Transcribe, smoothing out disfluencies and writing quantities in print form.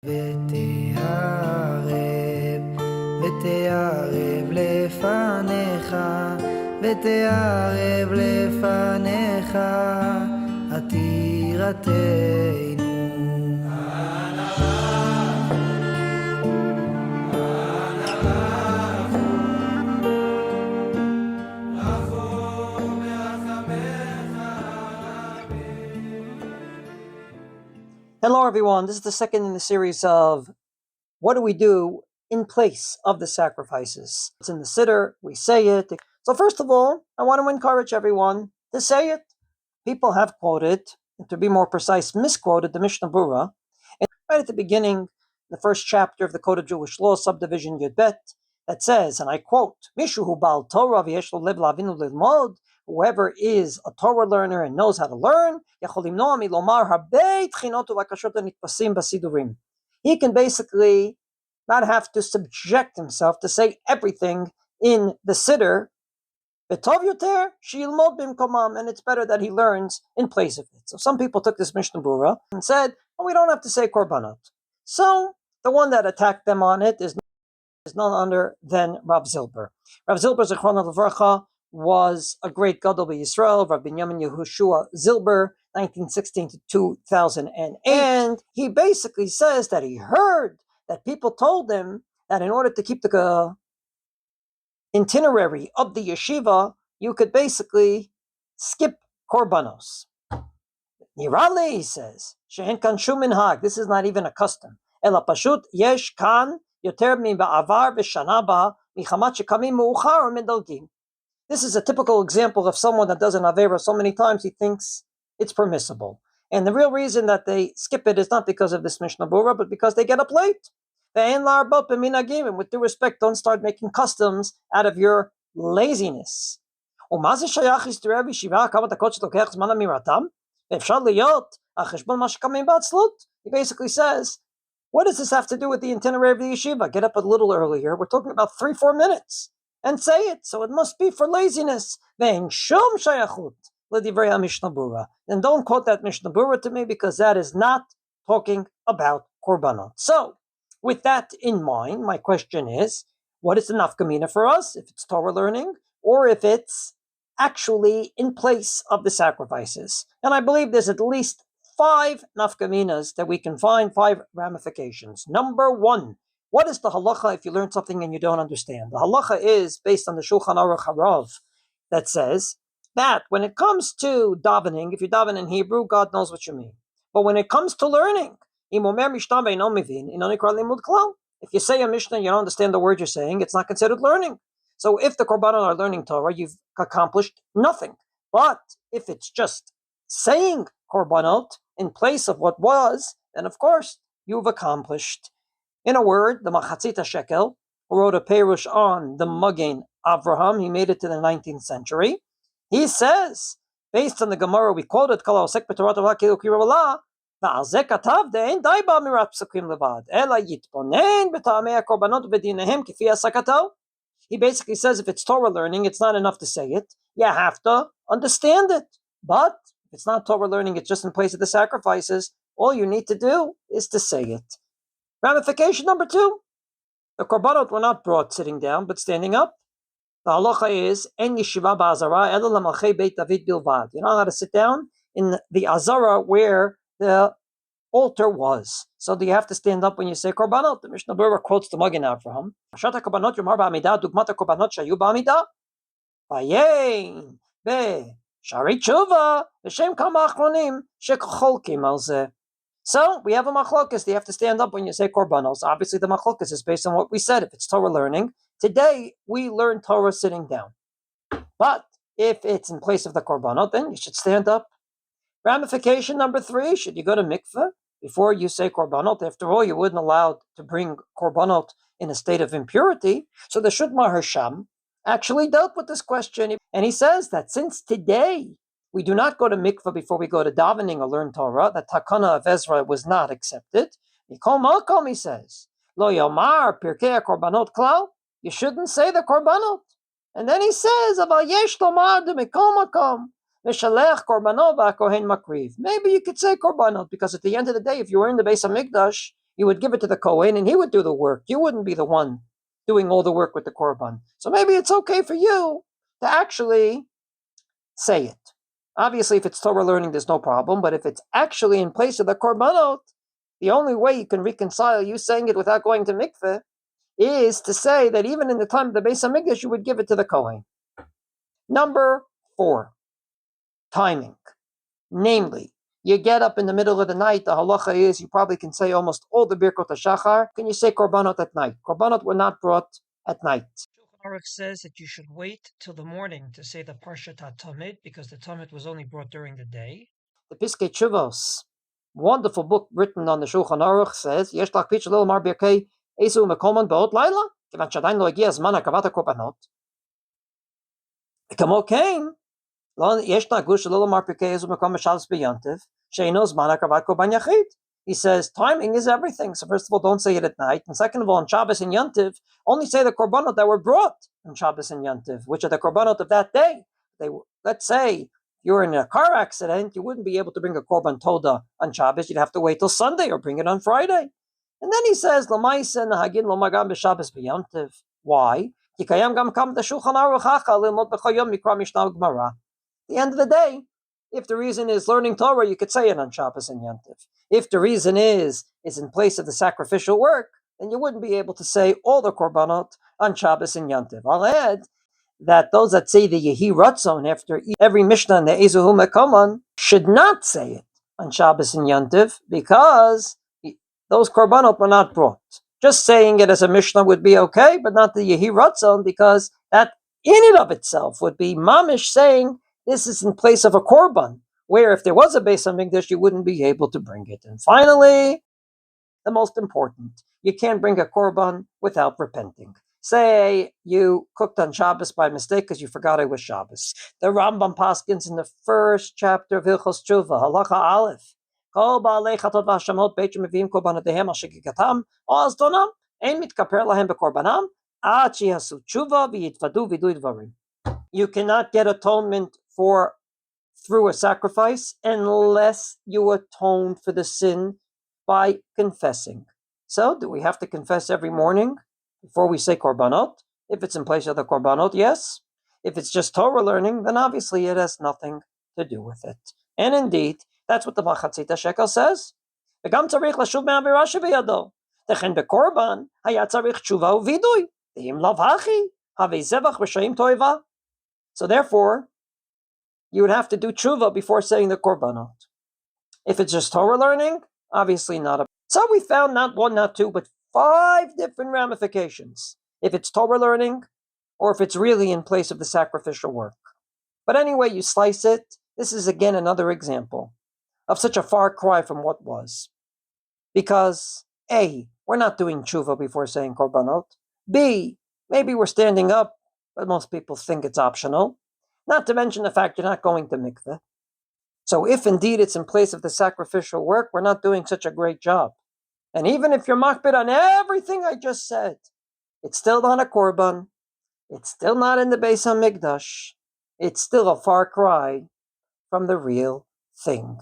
ותערב לפניך, ותערב לפניך, עתירתנו. Hello everyone, this is the second in the series of what do we do in place of the sacrifices. It's in the siddur, we say it. So first of all, I want to encourage everyone to say it. People have quoted, and to be more precise, misquoted the Mishnah Berurah. And right at the beginning, the first chapter of the Code of Jewish Law, subdivision Yud Bet, that says, and I quote, Mishu hu bal Torah v'yesh lo lev lavinu lilmod, whoever is a Torah learner and knows how to learn, he can basically not have to subject himself to say everything in the siddur, and it's better that he learns in place of it. So some people took this Mishnah Berurah and said, well, we don't have to say Korbanot. So the one that attacked them on it is none other than Rav Zilber. Rav Zilber, Zichrono Livracha, was a great Gadol Yisrael, Rav Binyamin Yehoshua Zilber, 1916 to 2008. And he basically says that he heard that people told him that in order to keep the itinerary of the yeshiva, you could basically skip Korbanos. Nirale, he says, Shehen kan shum minhag, this is not even a custom. Ela pashut yesh kan yoter mi ba'avar v'shana ba michamat shekamim mu'uchar medalgim. This is a typical example of someone that does an Avera so many times he thinks it's permissible. And the real reason that they skip it is not because of this Mishnah Berurah, but because they get up late. And with due respect, don't start making customs out of your laziness. He basically says, what does this have to do with the itinerary of the yeshiva? Get up a little earlier. We're talking about 3-4 minutes. And say it, so it must be for laziness. Then don't quote that Mishnah Berurah to me, because that is not talking about Korbanot. So, with that in mind, my question is, what is the nafkamina for us, if it's Torah learning, or if it's actually in place of the sacrifices? And I believe there's at least 5 nafkaminas that we can find, 5 ramifications. Number 1, what is the halacha if you learn something and you don't understand? The halacha is based on the Shulchan Aruch Harav that says that when it comes to davening, if you daven in Hebrew, God knows what you mean. But when it comes to learning, if you say a Mishnah and you don't understand the word you're saying, it's not considered learning. So if the Korbanot are learning Torah, you've accomplished nothing. But if it's just saying Korbanot in place of what was, then of course you've accomplished. In a word, the Machatzita Shekel, who wrote a Perush on the Magen Avraham, he made it to the 19th century. He says, based on the Gemara we quoted, he basically says if it's Torah learning, it's not enough to say it. You have to understand it. But if it's not Torah learning, it's just in place of the sacrifices, all you need to do is to say it. Ramification number 2, the Korbanot were not brought sitting down, but standing up. The halacha is, En yeshiva ba'azara ela l'malchei beit David bilvad. You're not allowed to sit down in the azara where the altar was. So do you have to stand up when you say Korbanot? The Mishnah Berurah quotes the Magen Avraham. Shata Korbanot yomar ba'amida, dugmata Korbanot shayu ba'amida. Vayein be shari tshuva v'shem kama achronim shecholkim al zeh. So we have a machlokas. They have to stand up when you say korbanos. Obviously, the machlokas is based on what we said. If it's Torah learning, today we learn Torah sitting down. But if it's in place of the korbanot, then you should stand up. Ramification number 3, should you go to mikveh before you say korbanot? After all, you wouldn't allow to bring korbanot in a state of impurity. So the Shut Maharsham actually dealt with this question. And he says that since today we do not go to mikveh before we go to davening or learn Torah, the takana of Ezra was not accepted. Mikol Malkom, he says, Lo yomar pirkei korbanot klal. You shouldn't say the korbanot. And then he says, Aval yesh lomar de mikol makom. Maybe you could say korbanot, because at the end of the day, if you were in the base of Mikdash, you would give it to the Kohen and he would do the work. You wouldn't be the one doing all the work with the Korban. So maybe it's okay for you to actually say it. Obviously, if it's Torah learning, there's no problem. But if it's actually in place of the Korbanot, the only way you can reconcile you saying it without going to Mikveh is to say that even in the time of the Beis HaMikdash, you would give it to the Kohen. Number 4, timing. Namely, you get up in the middle of the night, the halacha is you probably can say almost all the Birkot HaShachar. Can you say Korbanot at night? Korbanot were not brought at night. Shulchan Aruch says that you should wait till the morning to say the Parshat HaTamid because the Tamid was only brought during the day. The Piskei Tshuvos, wonderful book written on the Shulchan Aruch, says Yesh Lakpich Lil Mar Birkei Esu Mekolman Be'ot Laila Kivan Shadayin Lo Egia Zman Hakavat HaKorbanot Kamo Kain he says timing is everything. So first of all, don't say it at night. And second of all, on Shabbos and Yantiv, only say the korbanot that were brought on Shabbos and Yantiv, which are the korbanot of that day. Let's say you're in a car accident, you wouldn't be able to bring a korban toda on Shabbos. You'd have to wait till Sunday or bring it on Friday. And then he says, why? At the end of the day, if the reason is learning Torah, you could say it on Shabbos and Yantiv. If the reason is in place of the sacrificial work, then you wouldn't be able to say all the korbanot on Shabbos and Yantiv. I'll add that those that say the Yehi Ratzon after every Mishnah in the Ezuhu Mekoman should not say it on Shabbos and Yantiv because those korbanot were not brought. Just saying it as a Mishnah would be okay, but not the Yehi Ratzon, because that in and of itself would be mamish saying this is in place of a korban, where if there was a Beis HaMikdash, you wouldn't be able to bring it. And finally, the most important, you can't bring a korban without repenting. Say you cooked on Shabbos by mistake because you forgot it was Shabbos. The Rambam paskins in the first chapter of Hilchos Tshuva, Halacha Aleph, Kol ba'alei chatot v'hashamot beit shemeviim korbanoteihem al shegikatam o azdonam ein mitkaper lahem bekorbanam ad sheyasu tshuva v'yitvadu v'idui dvarim. You cannot get atonement through a sacrifice unless you atone for the sin by confessing. So, do we have to confess every morning before we say korbanot? If it's in place of the korbanot, yes. If it's just Torah learning, then obviously it has nothing to do with it. And indeed, that's what the Machatzita Shekel says. וגם צריך לשוב מהעבירה שבידו. וכן בקורבן היה צריך תשובה ווידוי. ואם לאו הכי, הווי זבח רשעים תועבה. So therefore, you would have to do tshuva before saying the korbanot. If it's just Torah learning, obviously not. So we found not 1, not 2, but 5 different ramifications. If it's Torah learning, or if it's really in place of the sacrificial work. But anyway, you slice it. This is again another example of such a far cry from what was. Because A, we're not doing tshuva before saying korbanot. B, maybe we're standing up, but most people think it's optional. Not to mention the fact you're not going to mikveh. So if indeed it's in place of the sacrificial work, we're not doing such a great job. And even if you're makbid on everything I just said, it's still not a korban. It's still not in the Beis HaMikdash. It's still a far cry from the real thing.